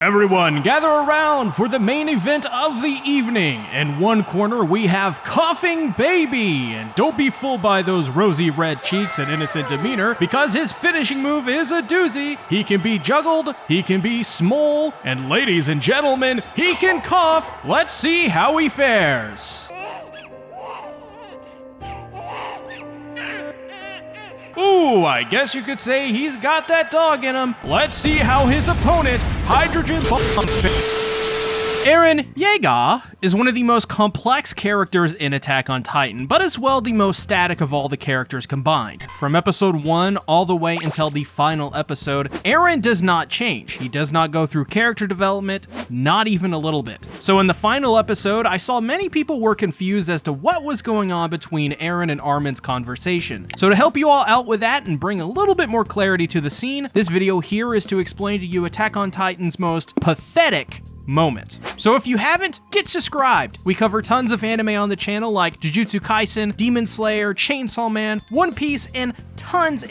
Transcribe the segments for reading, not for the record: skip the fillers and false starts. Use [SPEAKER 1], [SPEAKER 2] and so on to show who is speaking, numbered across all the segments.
[SPEAKER 1] Everyone, gather around for the main event of the evening. In one corner, we have Coughing Baby. And don't be fooled by those rosy red cheeks and innocent demeanor, because his finishing move is a doozy. He can be juggled, he can be small, and ladies and gentlemen, he can cough. Let's see how he fares. Ooh, I guess you could say he's got that dog in him. Let's see how his opponent, Hydrogen Bomb, Eren Yeager is one of the most complex characters in Attack on Titan, but as well the most static of all the characters combined. From episode 1 all the way until the final episode, Eren does not change. He does not go through character development, not even a little bit. So in the final episode, I saw many people were confused as to what was going on between Eren and Armin's conversation. So to help you all out with that and bring a little bit more clarity to the scene, this video here is to explain to you Attack on Titan's most pathetic moment. So if you haven't, get subscribed. We cover tons of anime on the channel like Jujutsu Kaisen, Demon Slayer, Chainsaw Man, One Piece, and tons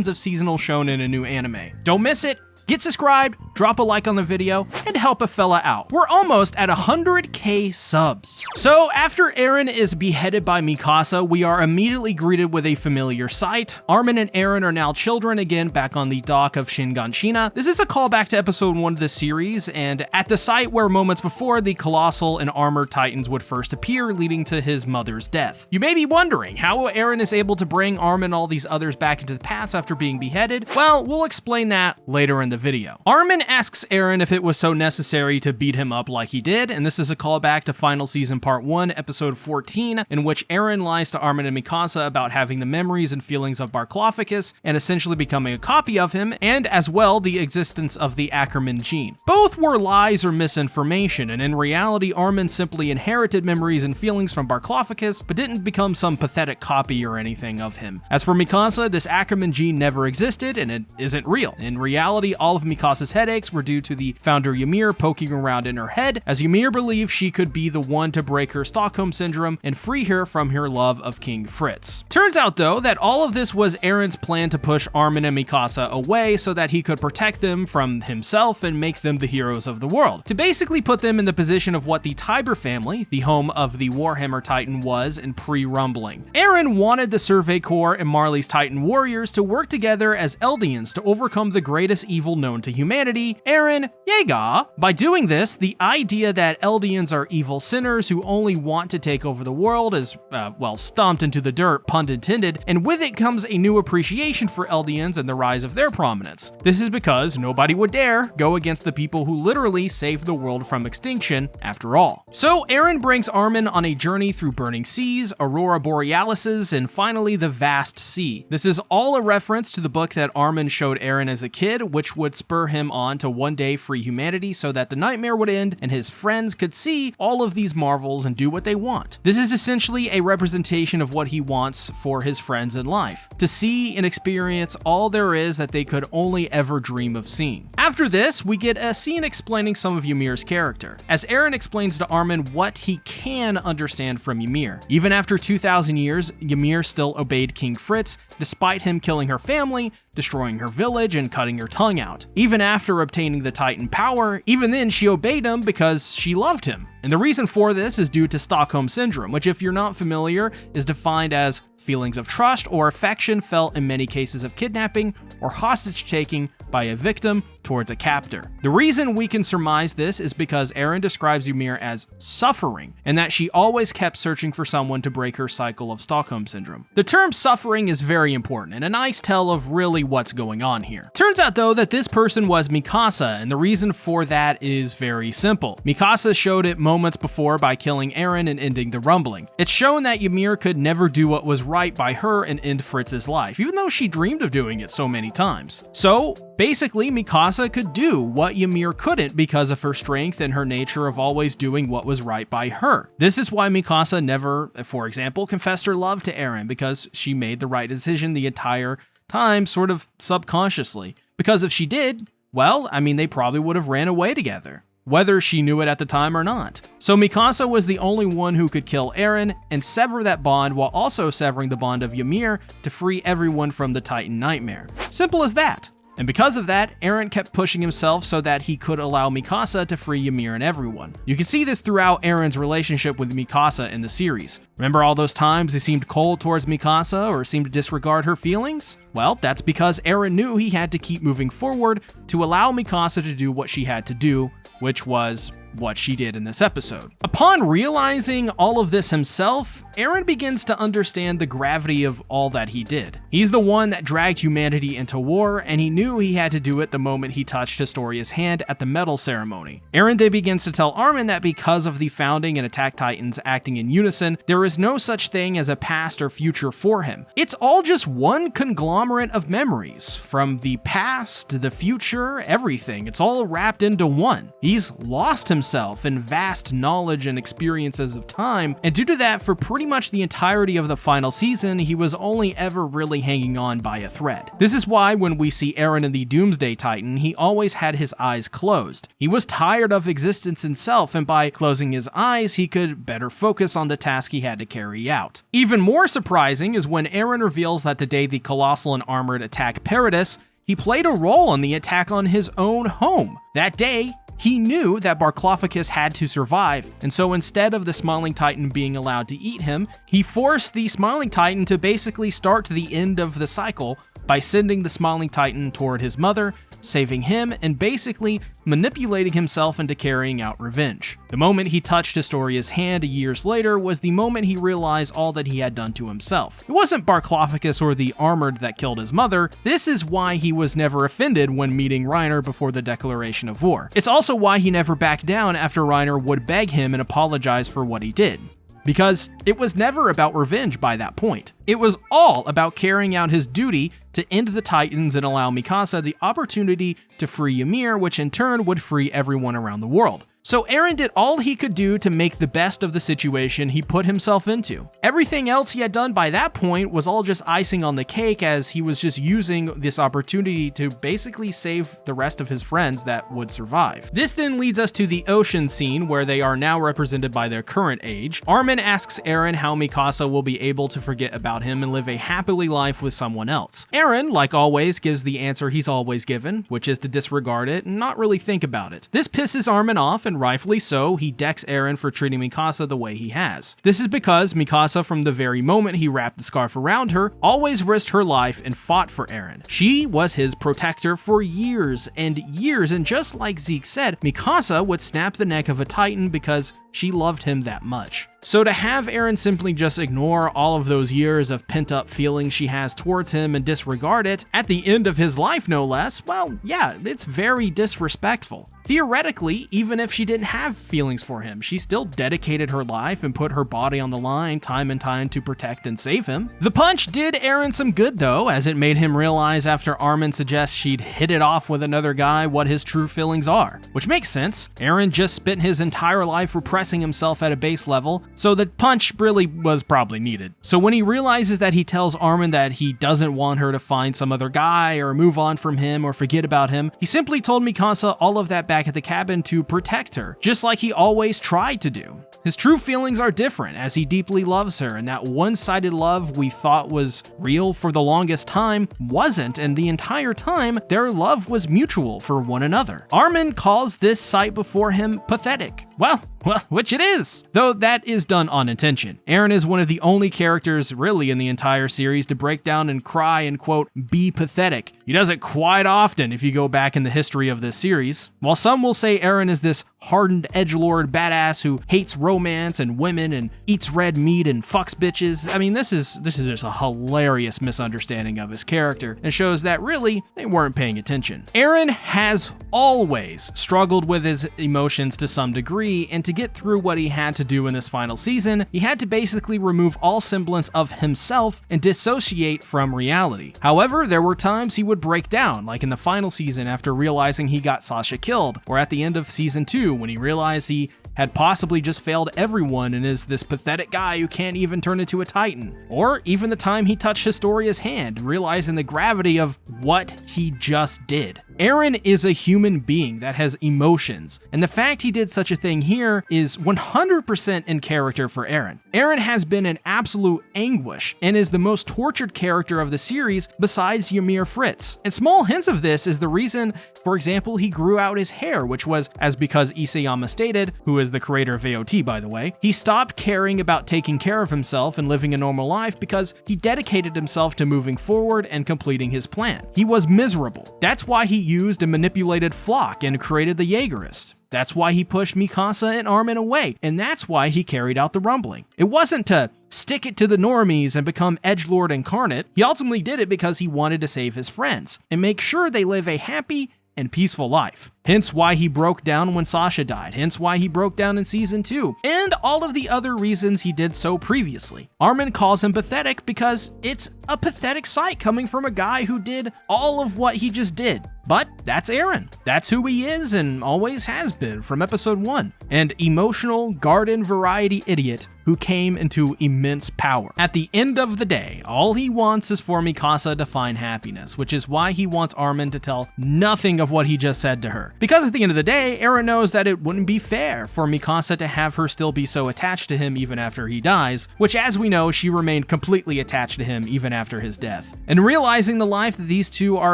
[SPEAKER 1] of seasonal shonen and new anime. Don't miss it. Get subscribed, drop a like on the video, and help a fella out. We're almost at 100k subs. So after Eren is beheaded by Mikasa, we are immediately greeted with a familiar sight. Armin and Eren are now children again back on the dock of Shiganshina. This is a callback to episode 1 of the series, and at the site where moments before the colossal and armored titans would first appear, leading to his mother's death. You may be wondering how Eren is able to bring Armin and all these others back into the past after being beheaded. Well, we'll explain that later in the video. Armin asks Eren if it was so necessary to beat him up like he did, and this is a callback to Final Season Part 1, Episode 14, in which Eren lies to Armin and Mikasa about having the memories and feelings of Barclophagus and essentially becoming a copy of him, and as well the existence of the Ackerman gene. Both were lies or misinformation, and in reality Armin simply inherited memories and feelings from Barclophagus, but didn't become some pathetic copy or anything of him. As for Mikasa, this Ackerman gene never existed, and it isn't real. In reality, all of Mikasa's headaches were due to the founder Ymir poking around in her head, as Ymir believed she could be the one to break her Stockholm Syndrome and free her from her love of King Fritz. Turns out though that all of this was Eren's plan to push Armin and Mikasa away so that he could protect them from himself and make them the heroes of the world, to basically put them in the position of what the Tiber family, the home of the Warhammer Titan, was in pre-rumbling. Eren wanted the Survey Corps and Marley's Titan warriors to work together as Eldians to overcome the greatest evil known to humanity, Eren Yeager. By doing this, the idea that Eldians are evil sinners who only want to take over the world is, well, stomped into the dirt, pun intended, and with it comes a new appreciation for Eldians and the rise of their prominence. This is because nobody would dare go against the people who literally saved the world from extinction, after all. So Eren brings Armin on a journey through burning seas, aurora borealises, and finally the vast sea. This is all a reference to the book that Armin showed Eren as a kid, which would spur him on to one day free humanity so that the nightmare would end and his friends could see all of these marvels and do what they want. This is essentially a representation of what he wants for his friends in life, to see and experience all there is that they could only ever dream of seeing. After this, we get a scene explaining some of Ymir's character, as Eren explains to Armin what he can understand from Ymir. Even after 2,000 years, Ymir still obeyed King Fritz, despite him killing her family, destroying her village, and cutting her tongue out. Even after obtaining the Titan power, even then she obeyed him because she loved him. And the reason for this is due to Stockholm Syndrome, which, if you're not familiar, is defined as feelings of trust or affection felt in many cases of kidnapping or hostage-taking by a victim towards a captor. The reason we can surmise this is because Eren describes Ymir as suffering, and that she always kept searching for someone to break her cycle of Stockholm Syndrome. The term suffering is very important, and a nice tell of really what's going on here. Turns out though that this person was Mikasa, and the reason for that is very simple. Mikasa showed it moments before by killing Eren and ending the rumbling. It's shown that Ymir could never do what was right by her and end Fritz's life, even though she dreamed of doing it so many times. So basically, Mikasa could do what Ymir couldn't because of her strength and her nature of always doing what was right by her. This is why Mikasa never, for example, confessed her love to Eren, because she made the right decision the entire time, sort of subconsciously. Because if she did, well, I mean, they probably would have ran away together, whether she knew it at the time or not. So Mikasa was the only one who could kill Eren and sever that bond, while also severing the bond of Ymir to free everyone from the Titan nightmare. Simple as that. And because of that, Eren kept pushing himself so that he could allow Mikasa to free Ymir and everyone. You can see this throughout Eren's relationship with Mikasa in the series. Remember all those times he seemed cold towards Mikasa or seemed to disregard her feelings? Well, that's because Eren knew he had to keep moving forward to allow Mikasa to do what she had to do, which was what she did in this episode. Upon realizing all of this himself, Eren begins to understand the gravity of all that he did. He's the one that dragged humanity into war, and he knew he had to do it the moment he touched Historia's hand at the medal ceremony. Eren then begins to tell Armin that because of the founding and Attack Titans acting in unison, there is no such thing as a past or future for him. It's all just one conglomerate of memories, from the past, the future, everything. It's all wrapped into one. He's lost himself in vast knowledge and experiences of time, and due to that, for pretty much the entirety of the final season, he was only ever really hanging on by a thread. This is why when we see Eren in the Doomsday Titan, he always had his eyes closed. He was tired of existence himself, and by closing his eyes, he could better focus on the task he had to carry out. Even more surprising is when Eren reveals that the day the Colossal and Armored attack Paradis, he played a role in the attack on his own home. That day, he knew that Barclophicus had to survive, and so instead of the Smiling Titan being allowed to eat him, he forced the Smiling Titan to basically start the end of the cycle by sending the Smiling Titan toward his mother, saving him, and basically manipulating himself into carrying out revenge. The moment he touched Historia's hand years later was the moment he realized all that he had done to himself. It wasn't Barclophicus or the Armored that killed his mother. This is why he was never offended when meeting Reiner before the declaration of war. It's also why he never backed down after Reiner would beg him and apologize for what he did. Because it was never about revenge by that point. It was all about carrying out his duty to end the Titans and allow Mikasa the opportunity to free Ymir, which in turn would free everyone around the world. So Eren did all he could do to make the best of the situation he put himself into. Everything else he had done by that point was all just icing on the cake, as he was just using this opportunity to basically save the rest of his friends that would survive. This then leads us to the ocean scene, where they are now represented by their current age. Armin asks Eren how Mikasa will be able to forget about him and live a happily life with someone else. Eren, like always, gives the answer he's always given, which is to disregard it and not really think about it. This pisses Armin off, and rightfully so, he decks Eren for treating Mikasa the way he has. This is because Mikasa, from the very moment he wrapped the scarf around her, always risked her life and fought for Eren. She was his protector for years and years, and just like Zeke said, Mikasa would snap the neck of a Titan because she loved him that much. So to have Eren simply just ignore all of those years of pent-up feelings she has towards him and disregard it, at the end of his life no less, well, yeah, it's very disrespectful. Theoretically, even if she didn't have feelings for him, she still dedicated her life and put her body on the line time and time to protect and save him. The punch did Eren some good though, as it made him realize after Armin suggests she'd hit it off with another guy what his true feelings are. Which makes sense. Eren just spent his entire life repressing himself at a base level, so the punch really was probably needed. So when he realizes that he tells Armin that he doesn't want her to find some other guy or move on from him or forget about him, he simply told Mikasa all of that back at the cabin to protect her, just like he always tried to do. His true feelings are different, as he deeply loves her, and that one-sided love we thought was real for the longest time wasn't, and the entire time, their love was mutual for one another. Armin calls this sight before him pathetic. Well, which it is, though that is done on intention. Eren is one of the only characters really in the entire series to break down and cry and quote, be pathetic. He does it quite often if you go back in the history of this series. While some will say Eren is this hardened edgelord badass who hates romance and women and eats red meat and fucks bitches, I mean, this is just a hilarious misunderstanding of his character and shows that really they weren't paying attention. Eren has always struggled with his emotions to some degree, and to get through what he had to do in this final season, he had to basically remove all semblance of himself and dissociate from reality. However, there were times he would break down, like in the final season after realizing he got Sasha killed, or at the end of season 2 when he realized he had possibly just failed everyone and is this pathetic guy who can't even turn into a Titan. Or even the time he touched Historia's hand, realizing the gravity of what he just did. Eren is a human being that has emotions, and the fact he did such a thing here is 100% in character for Eren. Eren has been in absolute anguish and is the most tortured character of the series besides Ymir Fritz. And small hints of this is the reason, for example, he grew out his hair, which was as because Isayama stated, who is the creator of AOT by the way, he stopped caring about taking care of himself and living a normal life because he dedicated himself to moving forward and completing his plan. He was miserable. That's why he used and manipulated Flock and created the Jaegerists. That's why he pushed Mikasa and Armin away, and that's why he carried out the rumbling. It wasn't to stick it to the normies and become edgelord incarnate. He ultimately did it because he wanted to save his friends and make sure they live a happy and peaceful life. Hence why he broke down when Sasha died, hence why he broke down in season 2, and all of the other reasons he did so previously. Armin calls him pathetic because it's a pathetic sight coming from a guy who did all of what he just did. But that's Eren. That's who he is and always has been from episode 1. An emotional, garden variety idiot who came into immense power. At the end of the day, all he wants is for Mikasa to find happiness, which is why he wants Armin to tell nothing of what he just said to her. Because at the end of the day, Eren knows that it wouldn't be fair for Mikasa to have her still be so attached to him even after he dies, which as we know, she remained completely attached to him even after his death. And realizing the life that these two are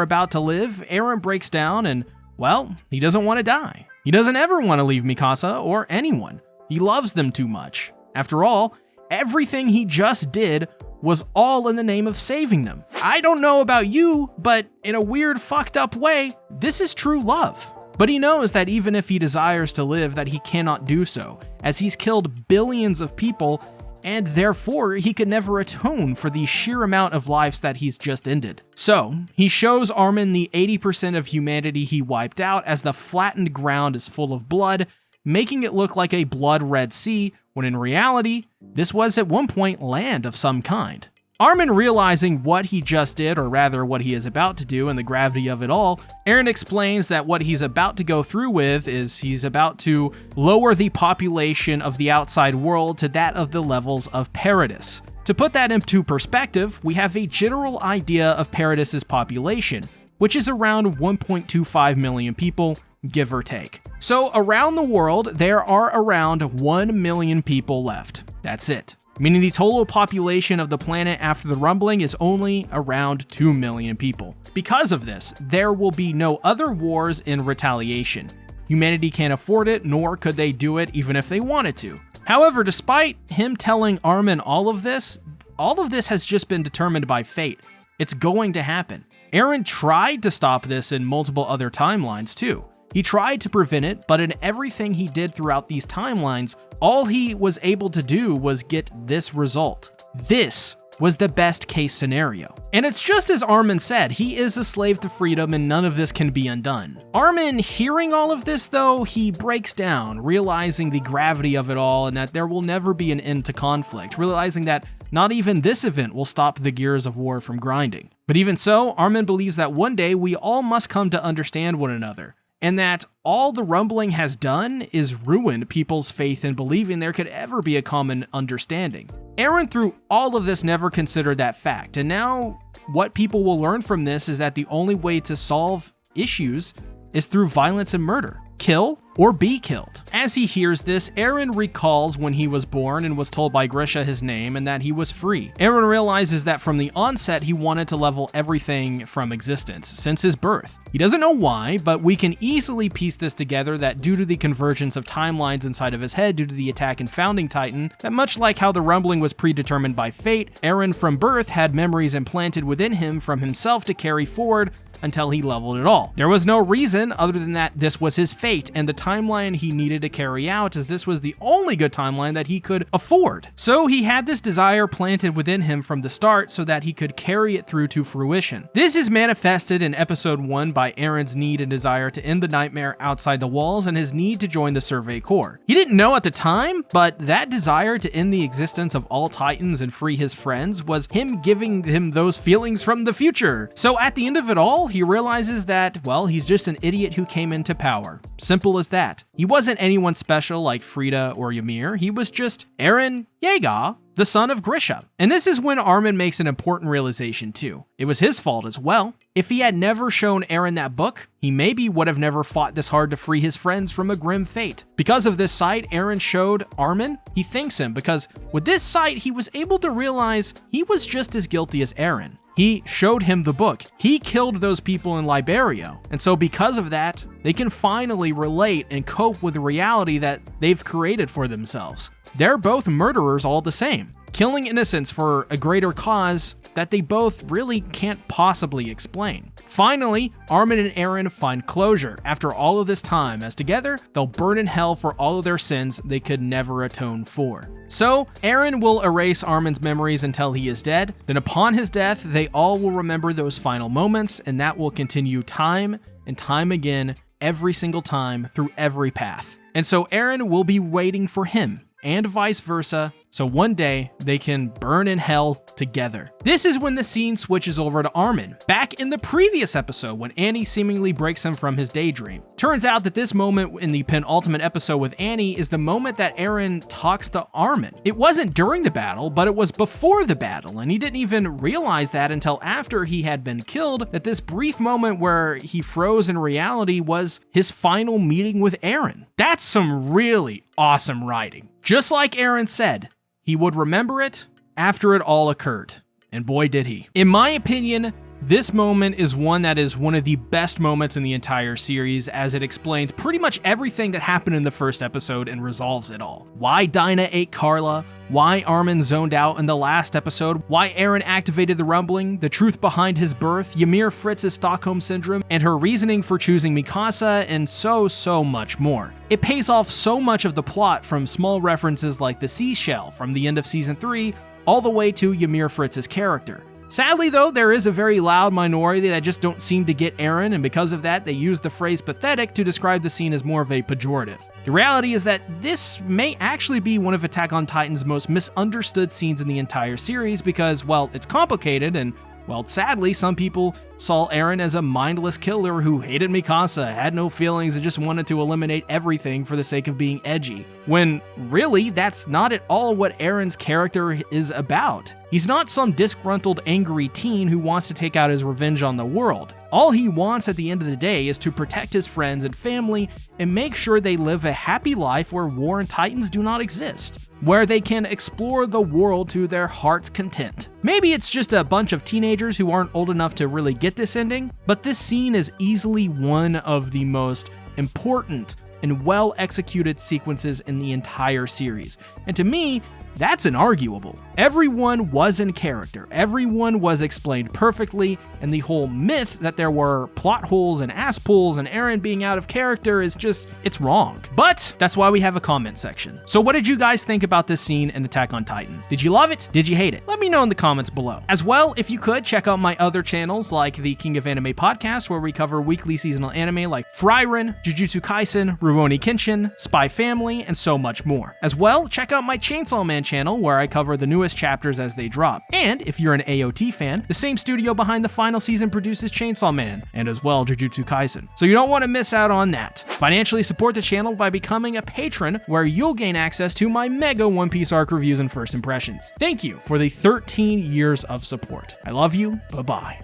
[SPEAKER 1] about to live, Eren breaks down and, well, he doesn't want to die. He doesn't ever want to leave Mikasa or anyone. He loves them too much. After all, everything he just did was all in the name of saving them. I don't know about you, but in a weird fucked up way, this is true love. But he knows that even if he desires to live, that he cannot do so, as he's killed billions of people, and therefore he could never atone for the sheer amount of lives that he's just ended. So, he shows Armin the 80% of humanity he wiped out as the flattened ground is full of blood, making it look like a blood-red sea, when in reality, this was at one point land of some kind. Armin realizing what he just did, or rather what he is about to do and the gravity of it all, Eren explains that what he's about to go through with is he's about to lower the population of the outside world to that of the levels of Paradis. To put that into perspective, we have a general idea of Paradis's population, which is around 1.25 million people, give or take. So around the world, there are around 1 million people left. That's it. Meaning the total population of the planet after the rumbling is only around 2 million people. Because of this, there will be no other wars in retaliation. Humanity can't afford it, nor could they do it even if they wanted to. However, despite him telling Armin all of this has just been determined by fate. It's going to happen. Eren tried to stop this in multiple other timelines too. He tried to prevent it, but in everything he did throughout these timelines, all he was able to do was get this result. This was the best case scenario. And it's just as Armin said, he is a slave to freedom and none of this can be undone. Armin, hearing all of this though, he breaks down, realizing the gravity of it all and that there will never be an end to conflict, realizing that not even this event will stop the gears of war from grinding. But even so, Armin believes that one day we all must come to understand one another, and that all the rumbling has done is ruin people's faith in believing there could ever be a common understanding. Eren, through all of this, never considered that fact, and now what people will learn from this is that the only way to solve issues is through violence and murder. Kill or be killed. As he hears this, Eren recalls when he was born and was told by Grisha his name and that he was free. Eren realizes that from the onset he wanted to level everything from existence since his birth. He doesn't know why, but we can easily piece this together that due to the convergence of timelines inside of his head due to the attack in Founding Titan, that much like how the rumbling was predetermined by fate, Eren from birth had memories implanted within him from himself to carry forward until he leveled it all. There was no reason other than that this was his fate and the timeline he needed to carry out, as this was the only good timeline that he could afford. So he had this desire planted within him from the start so that he could carry it through to fruition. This is manifested in episode 1 by Eren's need and desire to end the nightmare outside the walls and his need to join the Survey Corps. He didn't know at the time, but that desire to end the existence of all Titans and free his friends was him giving him those feelings from the future. So at the end of it all, he realizes that, well, he's just an idiot who came into power. Simple as that. He wasn't anyone special like Frida or Ymir. He was just Eren Yeager, the son of Grisha. And this is when Armin makes an important realization too. It was his fault as well. If he had never shown Eren that book, he maybe would have never fought this hard to free his friends from a grim fate. Because of this sight Eren showed Armin, he thanks him because with this sight he was able to realize he was just as guilty as Eren. He showed him the book. He killed those people in Liberio. And so because of that, they can finally relate and cope with the reality that they've created for themselves. They're both murderers all the same, killing innocents for a greater cause that they both really can't possibly explain. Finally, Armin and Eren find closure after all of this time, as together, they'll burn in hell for all of their sins they could never atone for. So, Eren will erase Armin's memories until he is dead. Then upon his death, they all will remember those final moments, and that will continue time and time again, every single time, through every path. And so Eren will be waiting for him, and vice versa, so one day they can burn in hell together. This is when the scene switches over to Armin, back in the previous episode when Annie seemingly breaks him from his daydream. Turns out that this moment in the penultimate episode with Annie is the moment that Eren talks to Armin. It wasn't during the battle, but it was before the battle, and he didn't even realize that until after he had been killed, that this brief moment where he froze in reality was his final meeting with Eren. That's some really awesome writing. Just like Eren said, he would remember it after it all occurred. And boy did he. In my opinion, this moment is one of the best moments in the entire series, as it explains pretty much everything that happened in the first episode and resolves it all. Why Dinah ate Carla, why Armin zoned out in the last episode, why Eren activated the rumbling, the truth behind his birth, Ymir Fritz's Stockholm Syndrome, and her reasoning for choosing Mikasa, and so much more. It pays off so much of the plot, from small references like the seashell from the end of Season 3, all the way to Ymir Fritz's character. Sadly though, there is a very loud minority that just don't seem to get Eren, and because of that, they use the phrase pathetic to describe the scene as more of a pejorative. The reality is that this may actually be one of Attack on Titan's most misunderstood scenes in the entire series because, well, it's complicated and, well, sadly, some people saw Eren as a mindless killer who hated Mikasa, had no feelings, and just wanted to eliminate everything for the sake of being edgy. When really, that's not at all what Eren's character is about. He's not some disgruntled, angry teen who wants to take out his revenge on the world. All he wants at the end of the day is to protect his friends and family and make sure they live a happy life where war and titans do not exist, where they can explore the world to their heart's content. Maybe it's just a bunch of teenagers who aren't old enough to really get this ending, but this scene is easily one of the most important and well-executed sequences in the entire series. And to me, that's inarguable. Everyone was in character, everyone was explained perfectly, and the whole myth that there were plot holes and ass pulls and Eren being out of character is just, it's wrong. But that's why we have a comment section. So what did you guys think about this scene in Attack on Titan? Did you love it? Did you hate it? Let me know in the comments below. As well, if you could, check out my other channels like the King of Anime podcast, where we cover weekly seasonal anime like Frieren, Jujutsu Kaisen, Rurouni Kenshin, Spy Family, and so much more. As well, check out my Chainsaw Man channel, where I cover the newest chapters as they drop. And if you're an AOT fan, the same studio behind the final season produces Chainsaw Man, and as well Jujutsu Kaisen. So you don't want to miss out on that. Financially support the channel by becoming a patron, where you'll gain access to my mega One Piece arc reviews and first impressions. Thank you for the 13 years of support. I love you. Bye-bye.